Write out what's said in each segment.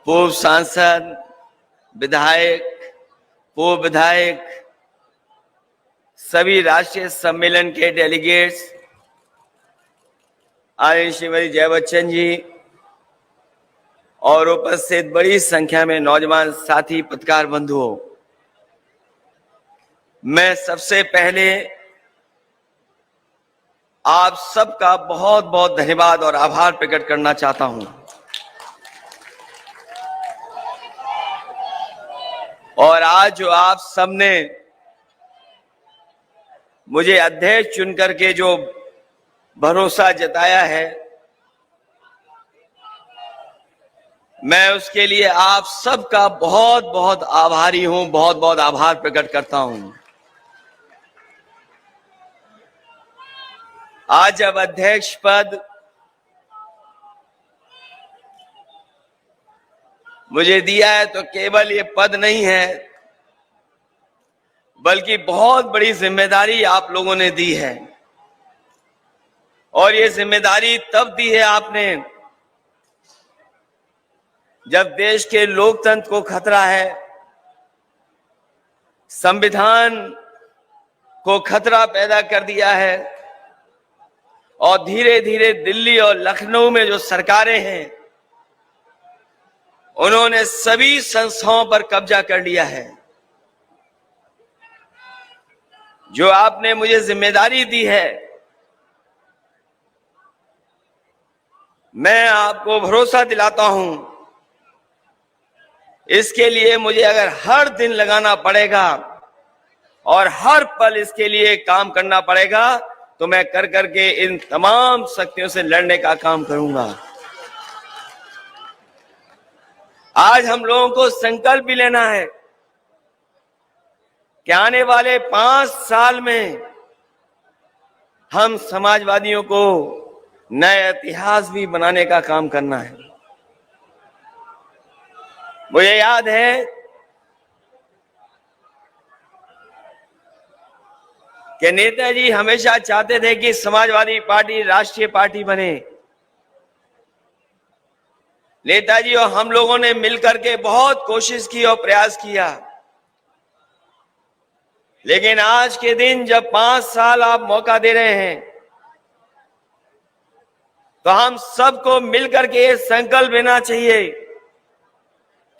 पूर्व सांसद, विधायक, पूर्व विधायक, सभी राष्ट्रीय सम्मेलन के डेलीगेट्स, आदरणीय श्रीमती जया बच्चन जी और उपस्थित बड़ी संख्या में नौजवान साथी पत्रकार बंधुओं, मैं सबसे पहले आप सबका बहुत बहुत धन्यवाद और आभार प्रकट करना चाहता हूं। और आज जो आप सबने मुझे अध्यक्ष चुनकर के जो भरोसा जताया है, मैं उसके लिए आप सबका बहुत बहुत आभारी हूं, बहुत बहुत आभार प्रकट करता हूं। आज जब अध्यक्ष पद मुझे दिया है तो केवल ये पद नहीं है, बल्कि बहुत बड़ी जिम्मेदारी आप लोगों ने दी है। और ये जिम्मेदारी तब दी है आपने जब देश के लोकतंत्र को खतरा है, संविधान को खतरा पैदा कर दिया है और धीरे धीरे दिल्ली और लखनऊ में जो सरकारें हैं उन्होंने सभी संस्थाओं पर कब्जा कर लिया है। जो आपने मुझे जिम्मेदारी दी है, मैं आपको भरोसा दिलाता हूं, इसके लिए मुझे अगर हर दिन लगाना पड़ेगा और हर पल इसके लिए काम करना पड़ेगा तो मैं कर करके इन तमाम शक्तियों से लड़ने का काम करूंगा। आज हम लोगों को संकल्प भी लेना है कि आने वाले 5 साल में हम समाजवादियों को नया इतिहास भी बनाने का काम करना है। मुझे याद है कि नेताजी हमेशा चाहते थे कि समाजवादी पार्टी राष्ट्रीय पार्टी बने। नेताजी और हम लोगों ने मिलकर के बहुत कोशिश की और प्रयास किया, लेकिन आज के दिन जब 5 साल आप मौका दे रहे हैं तो हम सबको मिलकर के ये संकल्प लेना चाहिए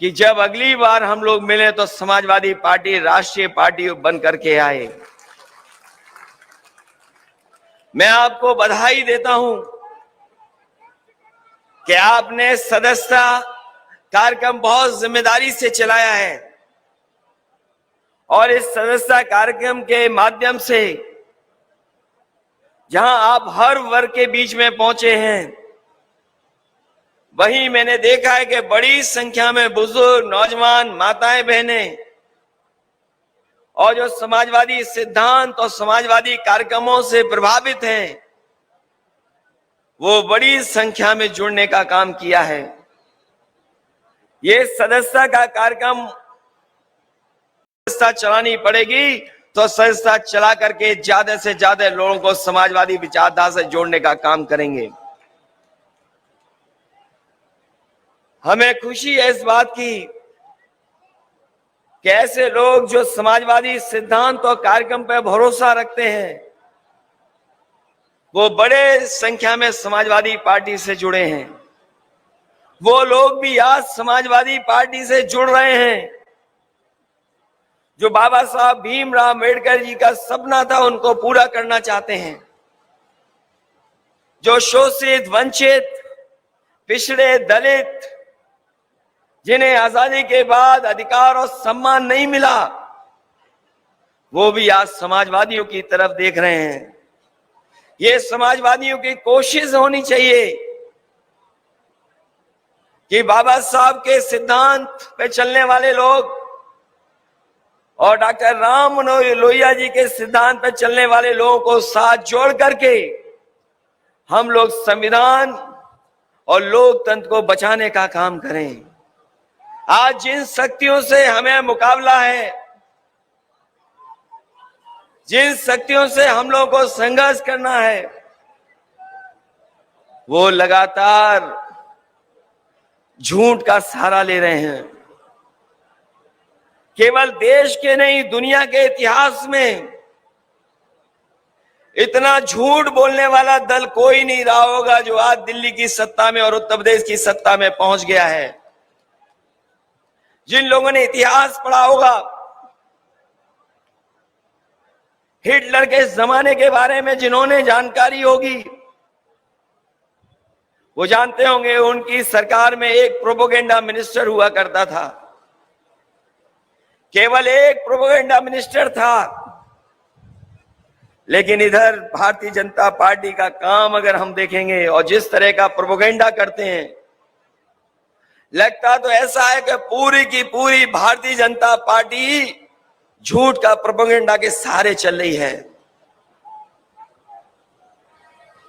कि जब अगली बार हम लोग मिले तो समाजवादी पार्टी राष्ट्रीय पार्टी बन करके आए। मैं आपको बधाई देता हूं कि आपने सदस्यता कार्यक्रम बहुत जिम्मेदारी से चलाया है और इस सदस्यता कार्यक्रम के माध्यम से जहां आप हर वर्ग के बीच में पहुंचे हैं, वहीं मैंने देखा है कि बड़ी संख्या में बुजुर्ग, नौजवान, माताएं, बहनें और जो समाजवादी सिद्धांत और समाजवादी कार्यक्रमों से प्रभावित हैं, वो बड़ी संख्या में जुड़ने का काम किया है। ये सदस्यता का कार्यक्रम सदस्यता चलानी पड़ेगी तो सदस्यता चला करके ज्यादा से ज्यादा लोगों को समाजवादी विचारधारा से जोड़ने का काम करेंगे। हमें खुशी है इस बात की कि ऐसे लोग जो समाजवादी सिद्धांत और कार्यक्रम पर भरोसा रखते हैं, वो बड़े संख्या में समाजवादी पार्टी से जुड़े हैं। वो लोग भी आज समाजवादी पार्टी से जुड़ रहे हैं। जो बाबा साहब भीमराव अम्बेडकर जी का सपना था उनको पूरा करना चाहते हैं। जो शोषित, वंचित, पिछड़े, दलित, जिन्हें आजादी के बाद अधिकार और सम्मान नहीं मिला, वो भी आज समाजवादियों की तरफ देख रहे हैं। ये समाजवादियों की कोशिश होनी चाहिए कि बाबा साहब के सिद्धांत पे चलने वाले लोग और डॉक्टर राम मनोहर लोहिया जी के सिद्धांत पे चलने वाले लोगों को साथ जोड़ करके हम लोग संविधान और लोकतंत्र को बचाने का काम करें। आज जिन शक्तियों से हमें मुकाबला है, जिन शक्तियों से हम लोगों को संघर्ष करना है, वो लगातार झूठ का सहारा ले रहे हैं। केवल देश के नहीं, दुनिया के इतिहास में इतना झूठ बोलने वाला दल कोई नहीं रहा होगा जो आज दिल्ली की सत्ता में और उत्तर प्रदेश की सत्ता में पहुंच गया है। जिन लोगों ने इतिहास पढ़ा होगा, हिटलर के जमाने के बारे में जिन्होंने जानकारी होगी, वो जानते होंगे उनकी सरकार में एक प्रोपेगेंडा मिनिस्टर हुआ करता था। केवल एक प्रोपेगेंडा मिनिस्टर था। लेकिन इधर भारतीय जनता पार्टी का काम अगर हम देखेंगे और जिस तरह का प्रोपेगेंडा करते हैं, लगता तो ऐसा है कि पूरी की पूरी भारतीय जनता पार्टी झूठ का प्रोपेगेंडा के सहारे चल रही है।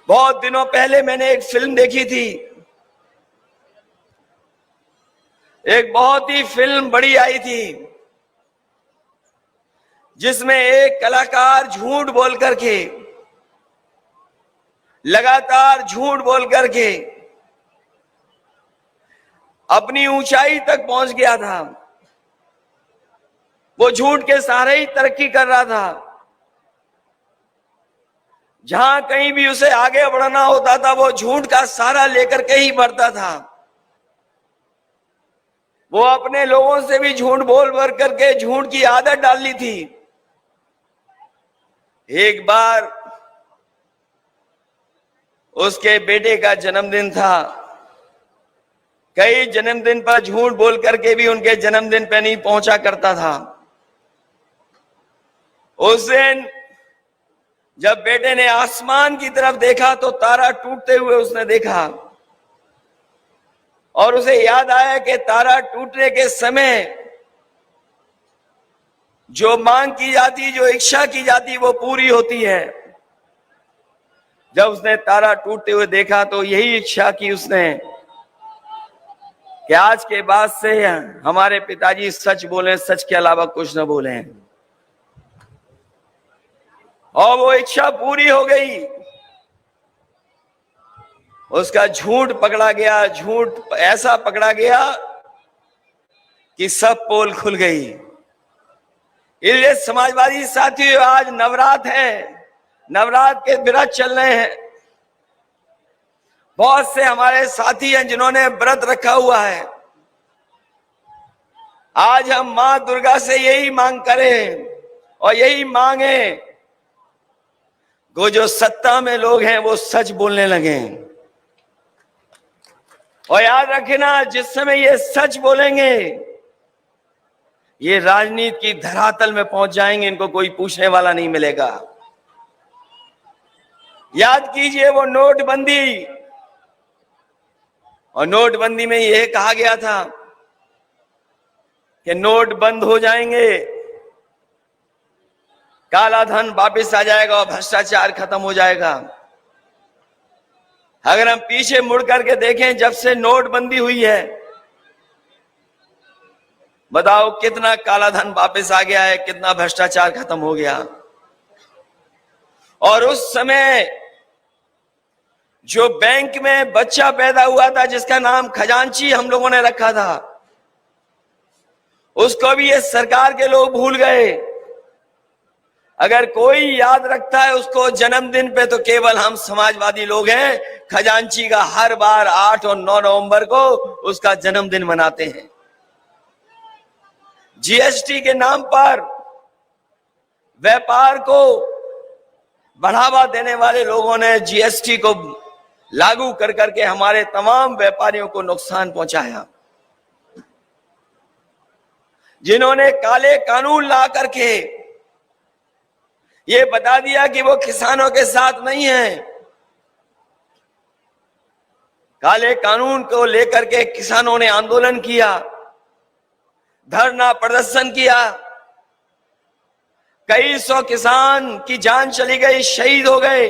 बहुत दिनों पहले मैंने एक फिल्म देखी थी, एक बहुत ही फिल्म बड़ी आई थी, जिसमें एक कलाकार झूठ बोल करके, लगातार झूठ बोल करके अपनी ऊंचाई तक पहुंच गया था। वो झूठ के सहारे ही तरक्की कर रहा था। जहां कहीं भी उसे आगे बढ़ना होता था, वो झूठ का सहारा लेकर के ही बढ़ता था। वो अपने लोगों से भी झूठ बोल भर करके झूठ की आदत डाल ली थी। एक बार उसके बेटे का जन्मदिन था। कई जन्मदिन पर झूठ बोल करके भी उनके जन्मदिन पे नहीं पहुंचा करता था। उस दिन जब बेटे ने आसमान की तरफ देखा तो तारा टूटते हुए उसने देखा, और उसे याद आया कि तारा टूटने के समय जो मांग की जाती, जो इच्छा की जाती, वो पूरी होती है। जब उसने तारा टूटते हुए देखा तो यही इच्छा की उसने कि आज के बाद से हमारे पिताजी सच बोले, सच के अलावा कुछ न बोले। और वो इच्छा पूरी हो गई। उसका झूठ पकड़ा गया, झूठ ऐसा पकड़ा गया कि सब पोल खुल गई। इसलिए समाजवादी साथियों, आज नवरात्र है, नवरात्र के व्रत चल रहे हैं। बहुत से हमारे साथी हैं जिन्होंने व्रत रखा हुआ है। आज हम मां दुर्गा से यही मांग करें और यही मांगे, वो जो सत्ता में लोग हैं वो सच बोलने लगे। और याद रखना, जिस समय ये सच बोलेंगे, ये राजनीति की धरातल में पहुंच जाएंगे, इनको कोई पूछने वाला नहीं मिलेगा। याद कीजिए वो नोटबंदी, और नोटबंदी में यह कहा गया था कि नोट बंद हो जाएंगे, काला धन वापस आ जाएगा और भ्रष्टाचार खत्म हो जाएगा। अगर हम पीछे मुड़ करके देखें, जब से नोटबंदी हुई है, बताओ कितना काला धन वापस आ गया है, कितना भ्रष्टाचार खत्म हो गया। और उस समय जो बैंक में बच्चा पैदा हुआ था जिसका नाम खजांची हम लोगों ने रखा था, उसको भी ये सरकार के लोग भूल गए। अगर कोई याद रखता है उसको जन्मदिन पे, तो केवल हम समाजवादी लोग हैं। खजांची का हर बार 8 और 9 नवंबर को उसका जन्मदिन मनाते हैं। जीएसटी के नाम पर व्यापार को बढ़ावा देने वाले लोगों ने जीएसटी को लागू कर करके हमारे तमाम व्यापारियों को नुकसान पहुंचाया। जिन्होंने काले कानून ला करके ये बता दिया कि वो किसानों के साथ नहीं है, काले कानून को लेकर के किसानों ने आंदोलन किया, धरना प्रदर्शन किया। कई सौ किसान की जान चली गई, शहीद हो गए,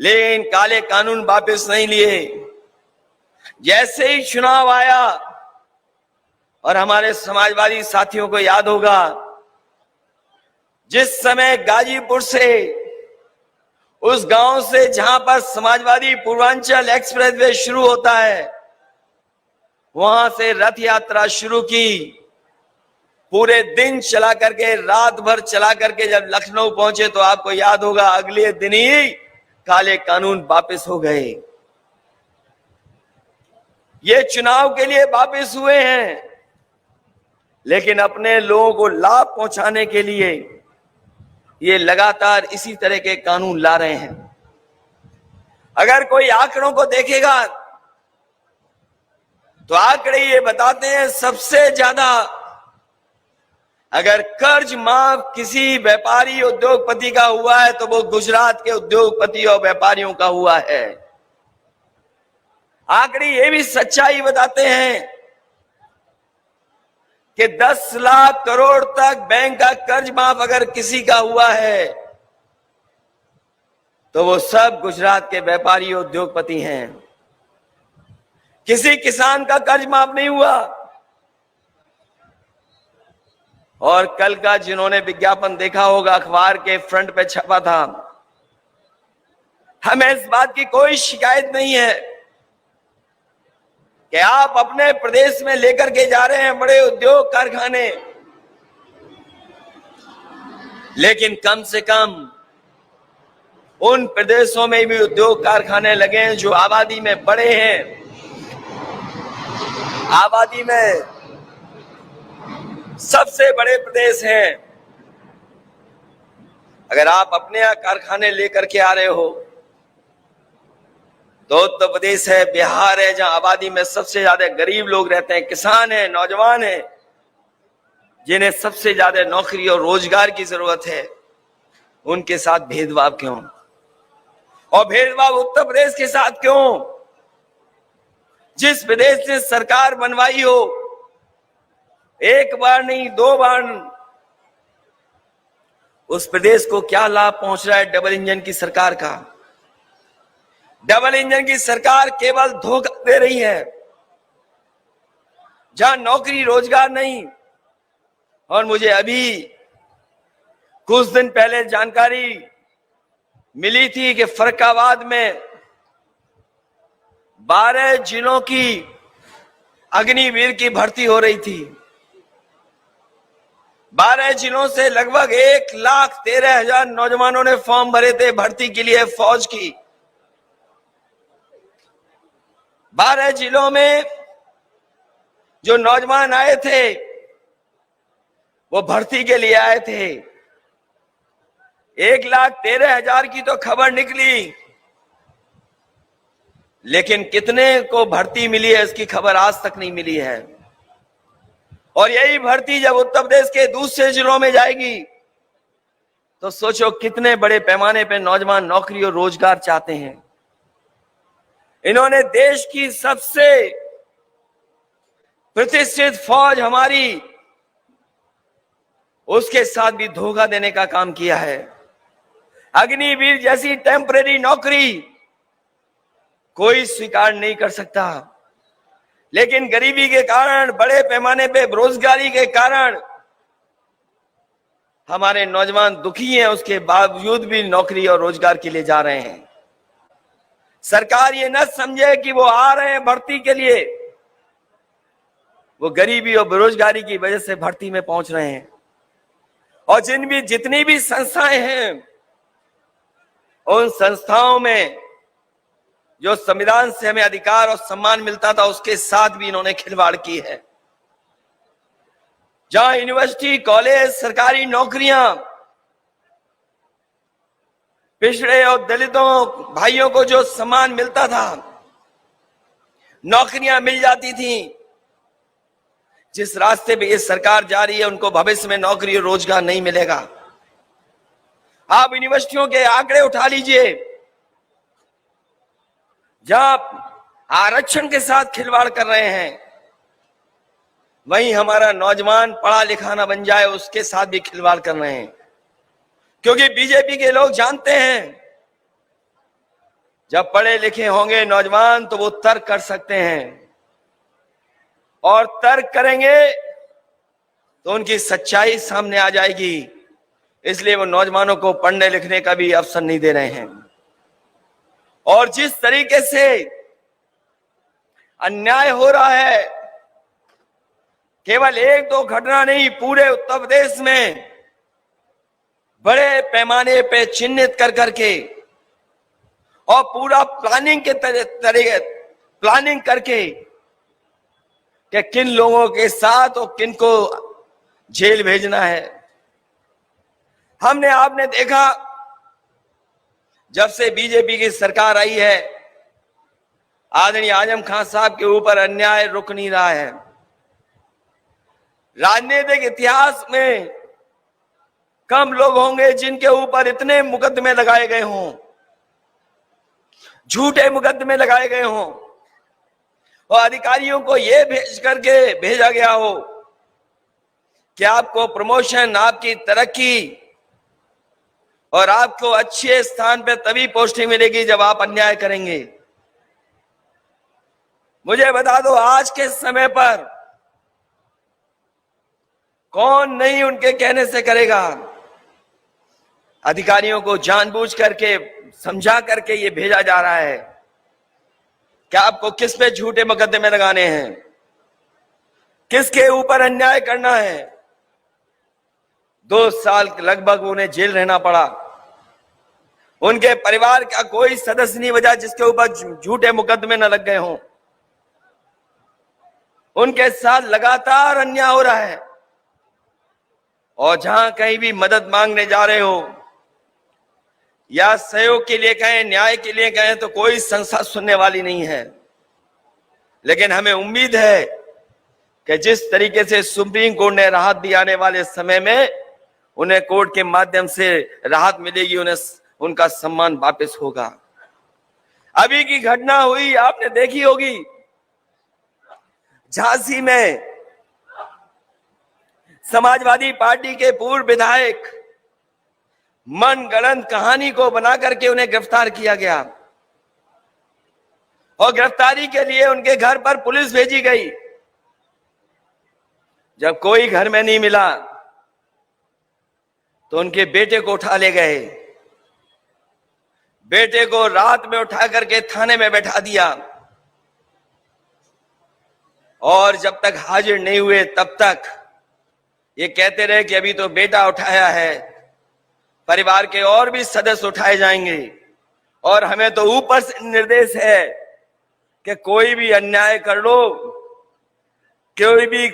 लेकिन काले कानून वापस नहीं लिए। जैसे ही चुनाव आया, और हमारे समाजवादी साथियों को याद होगा, जिस समय गाजीपुर से, उस गांव से जहां पर समाजवादी पूर्वांचल एक्सप्रेसवे शुरू होता है, वहां से रथ यात्रा शुरू की, पूरे दिन चला करके, रात भर चला करके जब लखनऊ पहुंचे तो आपको याद होगा अगले दिन ही काले कानून वापस हो गए। ये चुनाव के लिए वापस हुए हैं, लेकिन अपने लोगों को लाभ पहुंचाने के लिए ये लगातार इसी तरह के कानून ला रहे हैं। अगर कोई आंकड़ों को देखेगा तो आंकड़े ये बताते हैं सबसे ज्यादा अगर कर्ज माफ किसी व्यापारी उद्योगपति का हुआ है तो वो गुजरात के उद्योगपति और व्यापारियों का हुआ है। आंकड़े ये भी सच्चाई बताते हैं कि 10 लाख करोड़ तक बैंक का कर्ज माफ अगर किसी का हुआ है तो वो सब गुजरात के व्यापारी उद्योगपति हैं। किसी किसान का कर्ज माफ नहीं हुआ। और कल का जिन्होंने विज्ञापन देखा होगा, अखबार के फ्रंट पे छपा था, हमें इस बात की कोई शिकायत नहीं है कि आप अपने प्रदेश में लेकर के जा रहे हैं बड़े उद्योग कारखाने, लेकिन कम से कम उन प्रदेशों में भी उद्योग कारखाने लगे हैं जो आबादी में बड़े हैं, आबादी में सबसे बड़े प्रदेश हैं। अगर आप अपने यहां कारखाने लेकर के आ रहे हो तो उत्तर प्रदेश है, बिहार है, जहां आबादी में सबसे ज्यादा गरीब लोग रहते हैं, किसान हैं, नौजवान हैं, जिन्हें सबसे ज्यादा नौकरी और रोजगार की जरूरत है, उनके साथ भेदभाव क्यों? और भेदभाव उत्तर प्रदेश के साथ क्यों? जिस प्रदेश ने सरकार बनवाई हो, एक बार नहीं 2 बार, उस प्रदेश को क्या लाभ पहुंच रहा है डबल इंजन की सरकार का? डबल इंजन की सरकार केवल धोखा दे रही है। जहां नौकरी रोजगार नहीं, और मुझे अभी कुछ दिन पहले जानकारी मिली थी कि फर्रुखाबाद में 12 जिलों की अग्निवीर की भर्ती हो रही थी। 12 जिलों से लगभग 1,13,000 नौजवानों ने फॉर्म भरे थे भर्ती के लिए फौज की। 12 जिलों में जो नौजवान आए थे वो भर्ती के लिए आए थे। 1,13,000 की तो खबर निकली, लेकिन कितने को भर्ती मिली है इसकी खबर आज तक नहीं मिली है। और यही भर्ती जब उत्तर प्रदेश के दूसरे जिलों में जाएगी तो सोचो कितने बड़े पैमाने पर नौजवान नौकरी और रोजगार चाहते हैं। इन्होंने देश की सबसे प्रतिष्ठित फौज हमारी, उसके साथ भी धोखा देने का काम किया है। अग्निवीर जैसी टेम्परेरी नौकरी कोई स्वीकार नहीं कर सकता, लेकिन गरीबी के कारण, बड़े पैमाने पे बेरोजगारी के कारण हमारे नौजवान दुखी हैं, उसके बावजूद भी नौकरी और रोजगार के लिए जा रहे हैं। सरकार ये न समझे कि वो आ रहे हैं भर्ती के लिए, वो गरीबी और बेरोजगारी की वजह से भर्ती में पहुंच रहे हैं। और जितनी भी संस्थाएं हैं, उन संस्थाओं में जो संविधान से हमें अधिकार और सम्मान मिलता था उसके साथ भी इन्होंने खिलवाड़ की है। जहां यूनिवर्सिटी, कॉलेज, सरकारी नौकरियां पिछड़े और दलितों भाइयों को जो सम्मान मिलता था, नौकरियां मिल जाती थी, जिस रास्ते पे ये सरकार जा रही है उनको भविष्य में नौकरी और रोजगार नहीं मिलेगा। आप यूनिवर्सिटियों के आंकड़े उठा लीजिए, जहां आरक्षण के साथ खिलवाड़ कर रहे हैं, वहीं हमारा नौजवान पढ़ा लिखा ना बन जाए उसके साथ भी खिलवाड़ कर रहे हैं। क्योंकि बीजेपी के लोग जानते हैं जब पढ़े लिखे होंगे नौजवान तो वो तर्क कर सकते हैं, और तर्क करेंगे तो उनकी सच्चाई सामने आ जाएगी। इसलिए वो नौजवानों को पढ़ने लिखने का भी अवसर नहीं दे रहे हैं। और जिस तरीके से अन्याय हो रहा है केवल एक दो घटना नहीं, पूरे उत्तर प्रदेश में बड़े पैमाने पे चिन्हित कर करके और पूरा प्लानिंग के तरीके प्लानिंग करके कि किन लोगों के साथ और किन को जेल भेजना है। हमने आपने देखा, जब से बीजेपी की सरकार आई है, आदरणीय आजम खान साहब के ऊपर अन्याय रुक नहीं रहा है। राजनीतिक इतिहास में कम लोग होंगे जिनके ऊपर इतने मुकदमे लगाए गए हों, झूठे मुकदमे लगाए गए हों, और अधिकारियों को यह भेज करके भेजा गया हो कि आपको प्रमोशन, आपकी तरक्की और आपको अच्छे स्थान पे तभी पोस्टिंग मिलेगी जब आप अन्याय करेंगे। मुझे बता दो, आज के समय पर कौन नहीं उनके कहने से करेगा। अधिकारियों को जानबूझ करके, समझा करके ये भेजा जा रहा है कि आपको किस पे झूठे मुकदमे लगाने हैं, किसके ऊपर अन्याय करना है। 2 साल लगभग उन्हें जेल रहना पड़ा। उनके परिवार का कोई सदस्य नहीं बचा जिसके ऊपर झूठे मुकदमे न लग गए हों। उनके साथ लगातार अन्याय हो रहा है, और जहां कहीं भी मदद मांगने जा रहे हो या सहयोग के लिए कहें, न्याय के लिए कहें, तो कोई संस्था सुनने वाली नहीं है। लेकिन हमें उम्मीद है कि जिस तरीके से सुप्रीम कोर्ट ने राहत दी, आने वाले समय में उन्हें कोर्ट के माध्यम से राहत मिलेगी, उन्हें उनका सम्मान वापस होगा। अभी की घटना हुई, आपने देखी होगी, झांसी में समाजवादी पार्टी के पूर्व विधायक मनगढ़ंत कहानी को बना करके उन्हें गिरफ्तार किया गया, और गिरफ्तारी के लिए उनके घर पर पुलिस भेजी गई। जब कोई घर में नहीं मिला तो उनके बेटे को उठा ले गए। बेटे को रात में उठा करके थाने में बैठा दिया, और जब तक हाजिर नहीं हुए तब तक ये कहते रहे कि अभी तो बेटा उठाया है, परिवार के और भी सदस्य उठाए जाएंगे, और हमें तो ऊपर से निर्देश है कि कोई भी अन्याय कर लो, कोई भी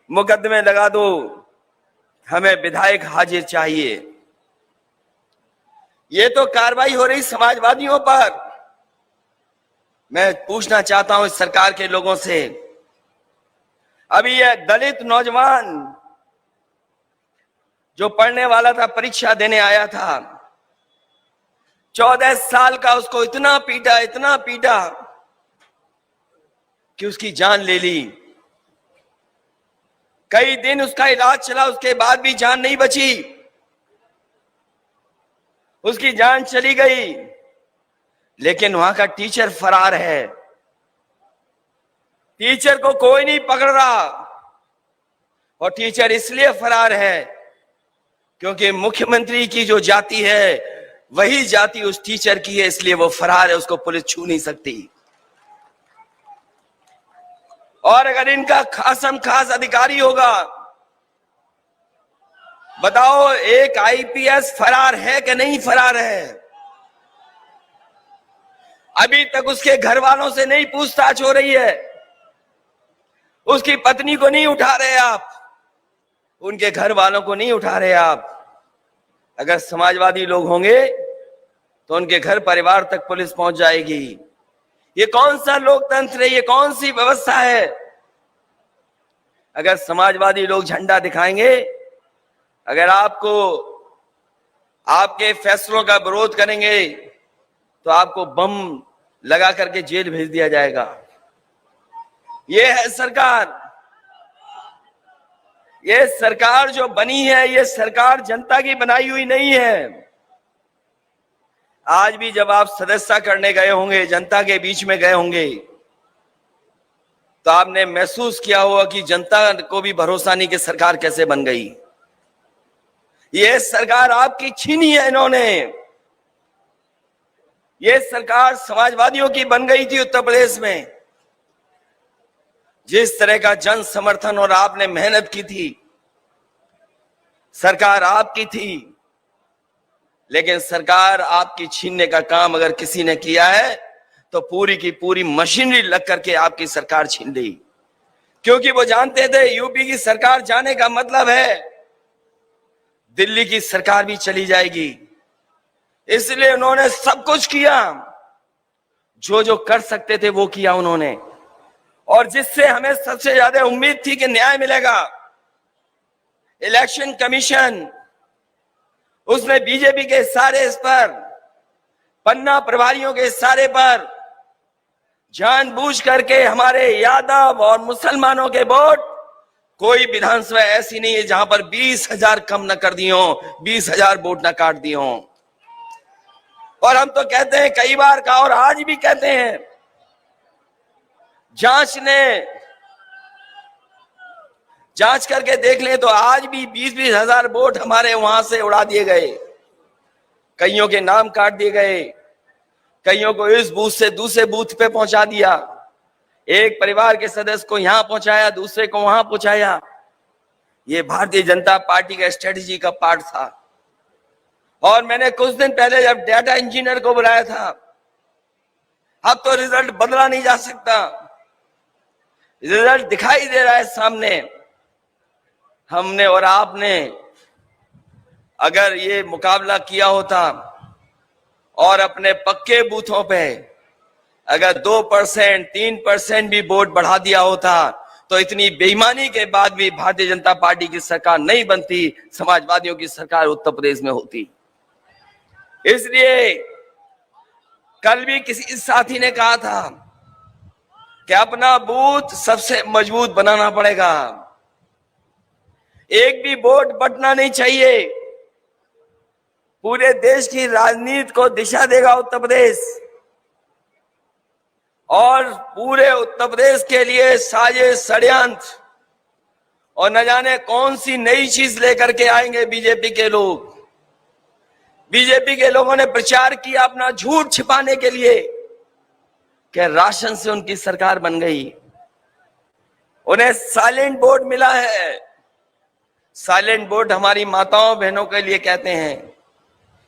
मुकदमे लगा दो, हमें विधायक हाजिर चाहिए। ये तो कार्रवाई हो रही समाजवादियों पर। मैं पूछना चाहता हूं इस सरकार के लोगों से, अभी यह दलित नौजवान जो पढ़ने वाला था, परीक्षा देने आया था, 14 साल का, उसको इतना पीटा कि उसकी जान ले ली। कई दिन उसका इलाज चला, उसके बाद भी जान नहीं बची, उसकी जान चली गई। लेकिन वहां का टीचर फरार है, टीचर को कोई नहीं पकड़ रहा, और टीचर इसलिए फरार है क्योंकि मुख्यमंत्री की जो जाति है वही जाति उस टीचर की है, इसलिए वो फरार है, उसको पुलिस छू नहीं सकती। और अगर इनका खासम खास अधिकारी होगा, बताओ एक आईपीएस फरार है कि नहीं फरार है? अभी तक उसके घर वालों से नहीं पूछताछ हो रही है, उसकी पत्नी को नहीं उठा रहे आप, उनके घर वालों को नहीं उठा रहे आप। अगर समाजवादी लोग होंगे तो उनके घर परिवार तक पुलिस पहुंच जाएगी। ये कौन सा लोकतंत्र है? ये कौन सी व्यवस्था है? अगर समाजवादी लोग झंडा दिखाएंगे, अगर आपको आपके फैसलों का विरोध करेंगे तो आपको बम लगा करके जेल भेज दिया जाएगा। ये है सरकार। ये सरकार जो बनी है, ये सरकार जनता की बनाई हुई नहीं है। आज भी जब आप सदस्यता करने गए होंगे, जनता के बीच में गए होंगे, तो आपने महसूस किया होगा कि जनता को भी भरोसा नहीं कि सरकार कैसे बन गई। ये सरकार आपकी छीनी है इन्होंने। ये सरकार समाजवादियों की बन गई थी उत्तर प्रदेश में। जिस तरह का जन समर्थन और आपने मेहनत की थी, सरकार आपकी थी, लेकिन सरकार आपकी छीनने का काम अगर किसी ने किया है तो पूरी की पूरी मशीनरी लग करके आपकी सरकार छीन ली। क्योंकि वो जानते थे यूपी की सरकार जाने का मतलब है दिल्ली की सरकार भी चली जाएगी। इसलिए उन्होंने सब कुछ किया, जो जो कर सकते थे वो किया उन्होंने। और जिससे हमें सबसे ज्यादा उम्मीद थी कि न्याय मिलेगा, इलेक्शन कमीशन, उसने बीजेपी के सारे इस पर, पन्ना प्रभारियों के सारे पर जानबूझ करके हमारे यादव और मुसलमानों के वोट, कोई विधानसभा ऐसी नहीं है जहां पर 20,000 कम न कर दिए हों, 20,000 वोट न काट दिए हों। और हम तो कहते हैं कई बार का, और आज भी कहते हैं, जांच करके देख लें तो आज भी 20-20 हजार वोट हमारे वहां से उड़ा दिए गए। कईयों के नाम काट दिए गए, कईयों को इस बूथ से दूसरे बूथ पे पहुंचा दिया, एक परिवार के सदस्य को यहां पहुंचाया, दूसरे को वहां पहुंचाया। ये भारतीय जनता पार्टी का स्ट्रेटेजी का पार्ट था। और मैंने कुछ दिन पहले जब डाटा इंजीनियर को बुलाया था, अब तो रिजल्ट बदला नहीं जा सकता, रिजल्ट दिखाई दे रहा है सामने। हमने और आपने अगर ये मुकाबला किया होता और अपने पक्के बूथों पे अगर 2%, 3% भी वोट बढ़ा दिया होता तो इतनी बेईमानी के बाद भी भारतीय जनता पार्टी की सरकार नहीं बनती, समाजवादियों की सरकार उत्तर प्रदेश में होती। इसलिए कल भी किसी साथी ने कहा था कि अपना बूथ सबसे मजबूत बनाना पड़ेगा, एक भी वोट बटना नहीं चाहिए। पूरे देश की राजनीति को दिशा देगा उत्तर प्रदेश, और पूरे उत्तर प्रदेश के लिए साजिश, षड्यंत्र और न जाने कौन सी नई चीज लेकर के आएंगे बीजेपी के लोग। बीजेपी के लोगों ने प्रचार किया अपना झूठ छिपाने के लिए कि राशन से उनकी सरकार बन गई। उन्हें साइलेंट वोट मिला है। साइलेंट वोट हमारी माताओं बहनों के लिए कहते हैं।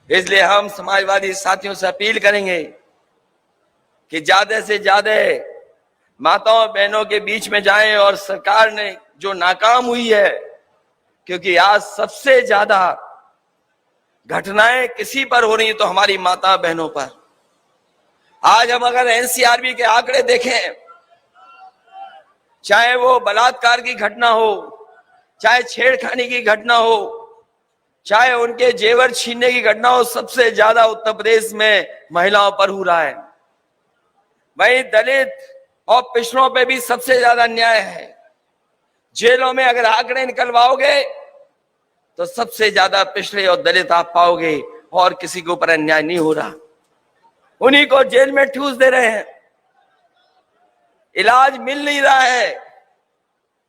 इसलिए हम समाजवादी साथियों से अपील करेंगे कि ज्यादा से ज्यादा माताओं बहनों के बीच में जाएं और सरकार ने जो नाकाम हुई है, क्योंकि आज सबसे ज्यादा घटनाएं किसी पर हो रही है तो हमारी माता बहनों पर। आज हम अगर एनसीआरबी के आंकड़े देखें, चाहे वो बलात्कार की घटना हो, चाहे छेड़खानी की घटना हो, चाहे उनके जेवर छीनने की घटना हो, सबसे ज्यादा उत्तर प्रदेश में महिलाओं पर हो रहा है। वहीं दलित और पिछड़ों पे भी सबसे ज्यादा अन्याय है। जेलों में अगर आंकड़े निकलवाओगे तो सबसे ज्यादा पिछड़े और दलित आप पाओगे, और किसी के ऊपर अन्याय नहीं हो रहा। उन्हीं को जेल में ठूस दे रहे हैं, इलाज मिल नहीं रहा है,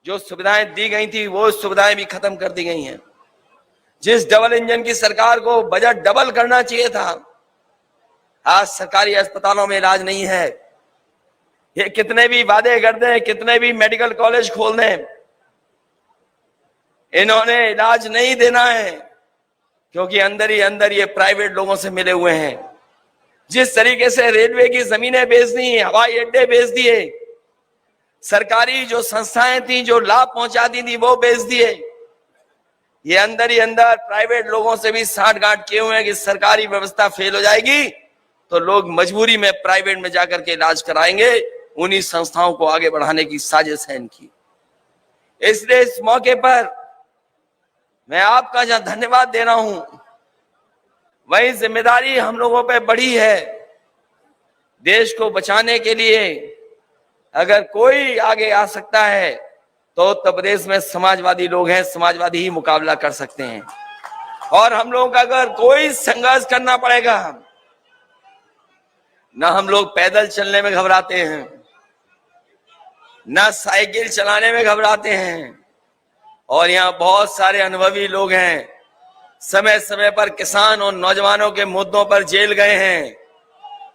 जो सुविधाएं दी गई थी वो सुविधाएं भी खत्म कर दी गई हैं। जिस डबल इंजन की सरकार को बजट डबल करना चाहिए था, आज सरकारी अस्पतालों में इलाज नहीं है। ये कितने भी वादे कर दें, कितने भी मेडिकल कॉलेज खोल दें, इन्होंने इलाज नहीं देना है, क्योंकि अंदर ही अंदर ये प्राइवेट लोगों से मिले हुए हैं। जिस तरीके से रेलवे की जमीनें बेच दी, हवाई अड्डे बेच दिए, सरकारी जो संस्थाएं थी जो लाभ पहुंचाती थी वो बेच दिए। ये अंदर ही अंदर प्राइवेट लोगों से भी साठगांठ किए हुए हैं कि सरकारी व्यवस्था फेल हो जाएगी तो लोग मजबूरी में प्राइवेट में जाकर के इलाज कराएंगे। उन्हीं संस्थाओं को आगे बढ़ाने की साजिश है इनकी। इसलिए इस मौके पर मैं आपका जहां धन्यवाद दे रहा हूं, वही जिम्मेदारी हम लोगों पे बड़ी है। देश को बचाने के लिए अगर कोई आगे आ सकता है तो उत्तर प्रदेश में समाजवादी लोग हैं, समाजवादी ही मुकाबला कर सकते हैं। और हम लोगों का अगर कोई संघर्ष करना पड़ेगा, ना हम लोग पैदल चलने में घबराते हैं, ना साइकिल चलाने में घबराते हैं। और यहाँ बहुत सारे अनुभवी लोग हैं, समय समय पर किसान और नौजवानों के मुद्दों पर जेल गए हैं।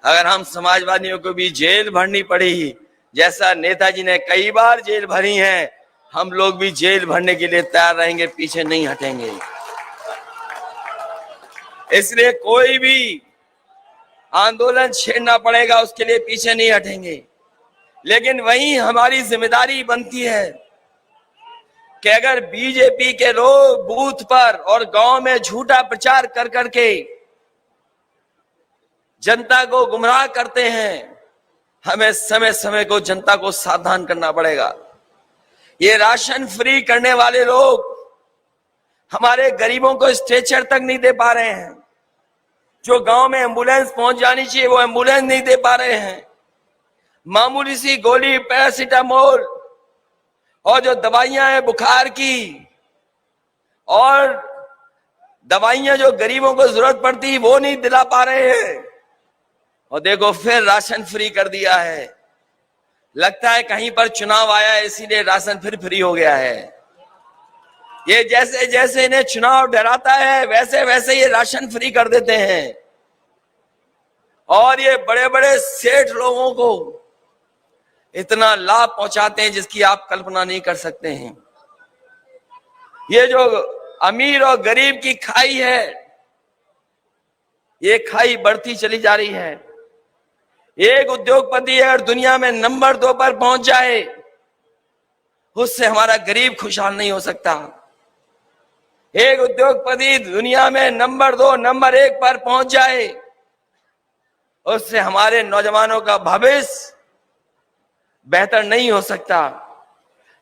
अगर हम समाजवादियों को भी जेल भरनी पड़ी जैसा नेताजी ने कई बार जेल भरी है, हम लोग भी जेल भरने के लिए तैयार रहेंगे, पीछे नहीं हटेंगे। इसलिए कोई भी आंदोलन छेड़ना पड़ेगा, उसके लिए पीछे नहीं हटेंगे। लेकिन वहीं हमारी जिम्मेदारी बनती है कि अगर बीजेपी के लोग बूथ पर और गांव में झूठा प्रचार कर करके जनता को गुमराह करते हैं, हमें समय समय को जनता को सावधान करना पड़ेगा। ये राशन फ्री करने वाले लोग हमारे गरीबों को स्ट्रेचर तक नहीं दे पा रहे हैं। जो गांव में एम्बुलेंस पहुंच जानी चाहिए वो एम्बुलेंस नहीं दे पा रहे हैं। मामूली सी गोली पैरासीटामोल और जो दवाइयां हैं बुखार की और दवाइयां जो गरीबों को जरूरत पड़ती वो नहीं दिला पा रहे हैं। और देखो फिर राशन फ्री कर दिया है। लगता है कहीं पर चुनाव आया है इसीलिए राशन फिर फ्री हो गया है। ये जैसे जैसे इन्हें चुनाव डराता है वैसे वैसे ये राशन फ्री कर देते हैं और ये बड़े बड़े सेठ लोगों को इतना लाभ पहुंचाते हैं जिसकी आप कल्पना नहीं कर सकते हैं। ये जो अमीर और गरीब की खाई है, ये खाई बढ़ती चली जा रही है। एक उद्योगपति अगर दुनिया में नंबर 2 पर पहुंच जाए, उससे हमारा गरीब खुशहाल नहीं हो सकता। एक उद्योगपति दुनिया में नंबर 2, नंबर 1 पर पहुंच जाए, उससे हमारे नौजवानों का भविष्य बेहतर नहीं हो सकता।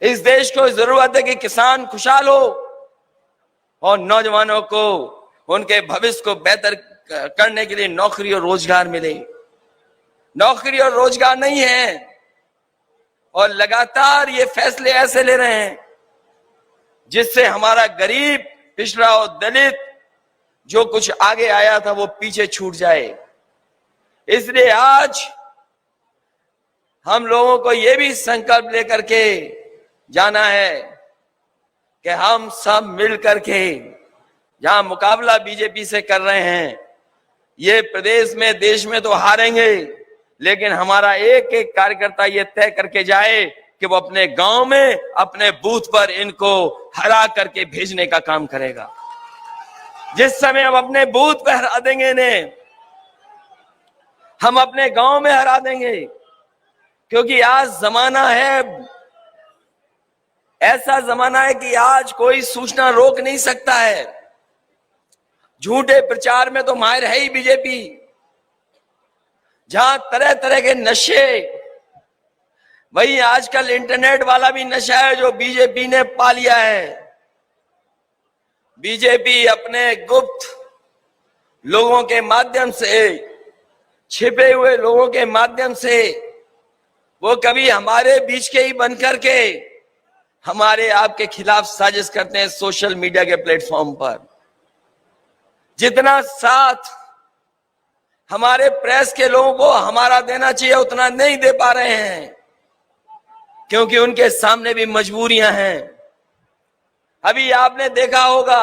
इस देश को जरूरत है कि किसान खुशहाल हो और नौजवानों को उनके भविष्य को बेहतर करने के लिए नौकरी और रोजगार मिले। नौकरी और रोजगार नहीं है और लगातार ये फैसले ऐसे ले रहे हैं जिससे हमारा गरीब, पिछड़ा और दलित जो कुछ आगे आया था वो पीछे छूट जाए। इसलिए आज हम लोगों को ये भी संकल्प लेकर के जाना है कि हम सब मिल करके जहां मुकाबला बीजेपी से कर रहे हैं, ये प्रदेश में देश में तो हारेंगे, लेकिन हमारा एक एक कार्यकर्ता ये तय करके जाए कि वो अपने गांव में अपने बूथ पर इनको हरा करके भेजने का काम करेगा। जिस समय हम अपने बूथ पर हरा देंगे इन्हें, हम अपने गांव में हरा देंगे। क्योंकि आज जमाना है, ऐसा जमाना है कि आज कोई सूचना रोक नहीं सकता है। झूठे प्रचार में तो माहिर है ही बीजेपी। जहां तरह तरह के नशे, वही आजकल इंटरनेट वाला भी नशा है जो बीजेपी ने पा लिया है। बीजेपी अपने गुप्त लोगों के माध्यम से, छिपे हुए लोगों के माध्यम से, वो कभी हमारे बीच के ही बनकर के हमारे आपके खिलाफ साजिश करते हैं सोशल मीडिया के प्लेटफॉर्म पर। जितना साथ हमारे प्रेस के लोगों को हमारा देना चाहिए उतना नहीं दे पा रहे हैं, क्योंकि उनके सामने भी मजबूरियां हैं। अभी आपने देखा होगा,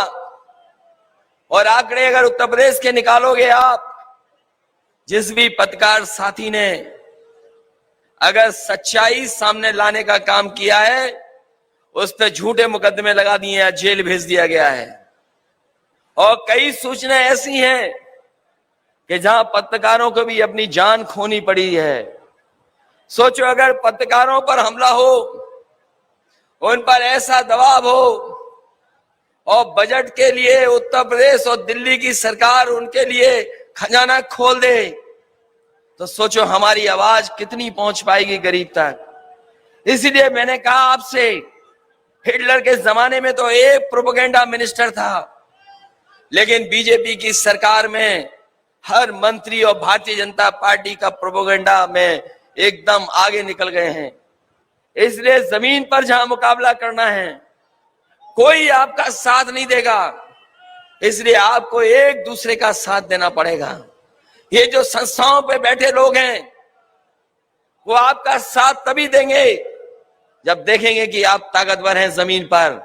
और आंकड़े अगर उत्तर प्रदेश के निकालोगे आप, जिस भी पत्रकार साथी ने अगर सच्चाई सामने लाने का काम किया है, उस पर झूठे मुकदमे लगा दिए हैं, जेल भेज दिया गया है। और कई सूचनाएं ऐसी हैं कि जहां पत्रकारों को भी अपनी जान खोनी पड़ी है। सोचो अगर पत्रकारों पर हमला हो, उन पर ऐसा दबाव हो और बजट के लिए उत्तर प्रदेश और दिल्ली की सरकार उनके लिए खजाना खोल दे, तो सोचो हमारी आवाज कितनी पहुंच पाएगी गरीब तक। इसीलिए मैंने कहा आपसे, हिटलर के जमाने में तो एक प्रोपेगेंडा मिनिस्टर था, लेकिन बीजेपी की सरकार में हर मंत्री और भारतीय जनता पार्टी का प्रोपेगेंडा में एकदम आगे निकल गए हैं। इसलिए जमीन पर जहां मुकाबला करना है, कोई आपका साथ नहीं देगा, इसलिए आपको एक दूसरे का साथ देना पड़ेगा। ये जो संस्थाओं पे बैठे लोग हैं, वो आपका साथ तभी देंगे जब देखेंगे कि आप ताकतवर हैं जमीन पर।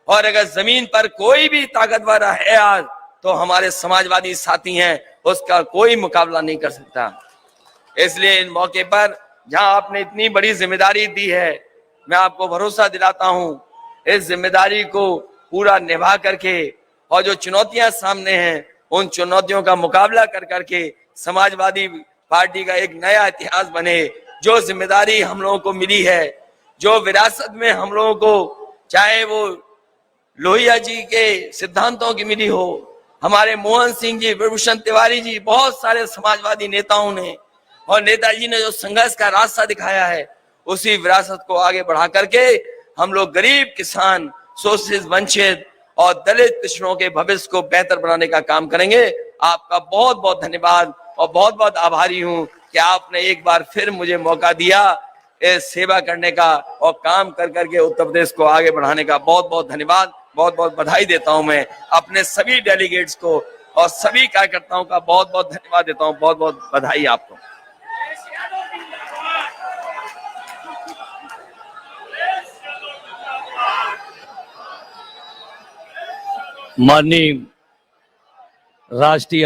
और अगर जमीन पर कोई भी ताकतवर है आज, तो हमारे समाजवादी साथी हैं, उसका कोई मुकाबला नहीं कर सकता। इसलिए इन मौके पर जहां आपने इतनी बड़ी जिम्मेदारी दी है, मैं आपको भरोसा दिलाता हूं इस जिम्मेदारी को पूरा निभा करके और जो चुनौतियां सामने हैं उन चुनौतियों का मुकाबला कर करके समाजवादी पार्टी का एक नया इतिहास बने। जो जिम्मेदारी हम लोगों को मिली है, जो विरासत में हम लोगों को, चाहे वो लोहिया जी के सिद्धांतों की मिली हो, हमारे मोहन सिंह जी, विभूषण तिवारी जी, बहुत सारे समाजवादी नेताओं ने और नेताजी ने जो संघर्ष का रास्ता दिखाया है, उसी विरासत को आगे बढ़ा करके हम लोग गरीब, किसान, शोषित, वंचित और दलित पिछड़ों के भविष्य को बेहतर बनाने का काम करेंगे। आपका बहुत बहुत धन्यवाद और बहुत बहुत आभारी हूं कि आपने एक बार फिर मुझे मौका दिया इस सेवा करने का और काम कर करके उत्तर प्रदेश को आगे बढ़ाने का। बहुत बहुत धन्यवाद, बहुत बहुत बधाई देता हूं मैं अपने सभी डेलीगेट्स को और सभी कार्यकर्ताओं का बहुत बहुत धन्यवाद देता हूं। बहुत बहुत बधाई आपको। माननीय राष्ट्रीय